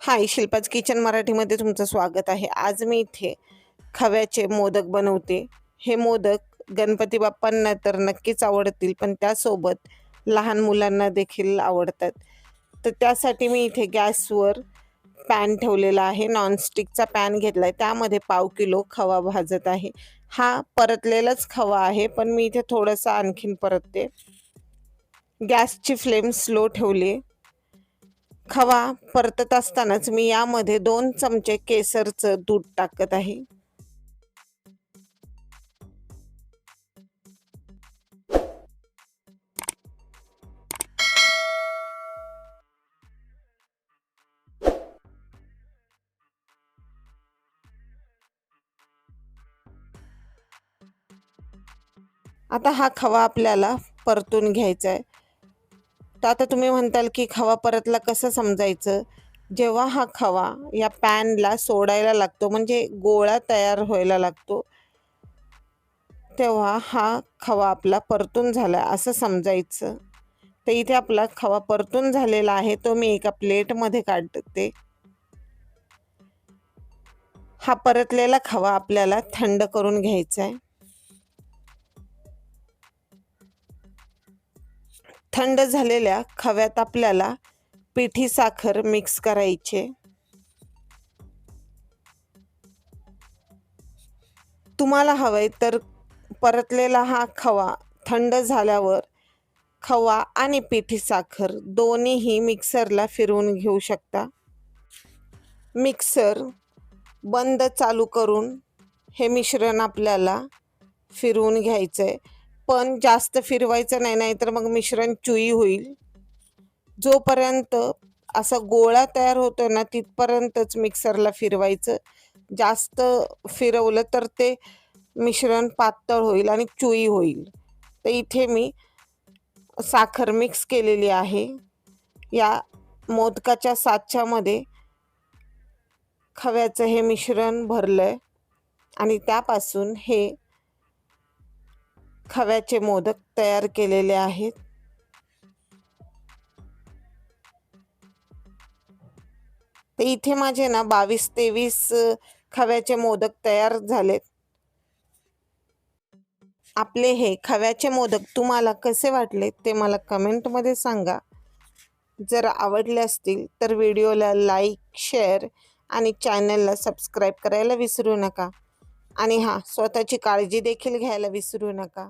हाय, Shilpa's kitchen मराठीमध्ये तुमचं स्वागत आहे. आज मी इथे खव्याचे मोदक बनवते. हे मोदक गणपती बाप्पांना तर नक्कीच आवडतील, पण त्यासोबत लहान मुलांना देखील आवडतात. तर त्यासाठी मी इथे गॅसवर पॅन ठेवलेला आहे. नॉनस्टिकचा पॅन घेतला आहे. त्यामध्ये पाव किलो खवा भाजत आहे. हा परतलेलाच खवा आहे, पण मी इथे थोडंसं आणखीन परतते. गॅसची फ्लेम स्लो ठेवली. खवा परतत असतानाच मी यामध्ये 2 चमचे केसरचं दूध टाकत आहे. आता हा खवा आपल्याला परतून घ्यायचा आहे. तर आता तुम्ही म्हणताल की खवा परतला कसं समजायचं? जेव्हा हा खवा या पॅनला सोडायला लागतो, म्हणजे गोळा तयार व्हायला लागतो, तेव्हा हा खवा आपला परतून झाला असं समजायचं. तर इथे आपला खवा परतून झालेला आहे. तो मी एका प्लेटमध्ये काढते. हा परतलेला खवा आपल्याला थंड करून घ्यायचा आहे. थंड झालेल्या खव्यात आपल्याला पिठी साखर मिक्स करायची. तुम्हाला हवंय तर परतलेला हा खवा थंड झाल्यावर खवा आणि पिठी साखर दोन्हीही मिक्सरला फिरवून घेऊ शकता. मिक्सर बंद चालू करून हे मिश्रण आपल्याला फिरवून घ्यायचं आहे, पण जास्त फिरवायचं नाही, नाहीतर मग मिश्रण चुई होईल. जोपर्यंत असा गोळा तयार होतो ना, तिथपर्यंतच मिक्सरला फिरवायचं. जास्त फिरवलं तर ते मिश्रण पातळ होईल आणि चुई होईल. तर इथे मी साखर मिक्स केलेली आहे. या मोदकाच्या साच्यामध्ये खव्याचं हे मिश्रण भरलंय आणि त्यापासून हे खव्याचे मोदक तयार केलेले आहेत. तर इथे माझे ना 22-23 खव्याचे मोदक तयार झालेत. आपले हे खव्याचे मोदक तुम्हाला कसे वाटले ते मला कमेंटमध्ये सांगा. जर आवडले असतील तर व्हिडिओला लाईक, शेअर आणि चॅनलला सबस्क्राईब करायला विसरू नका. आणि हां, स्वतःची काळजी देखील घ्यायला विसरू नका.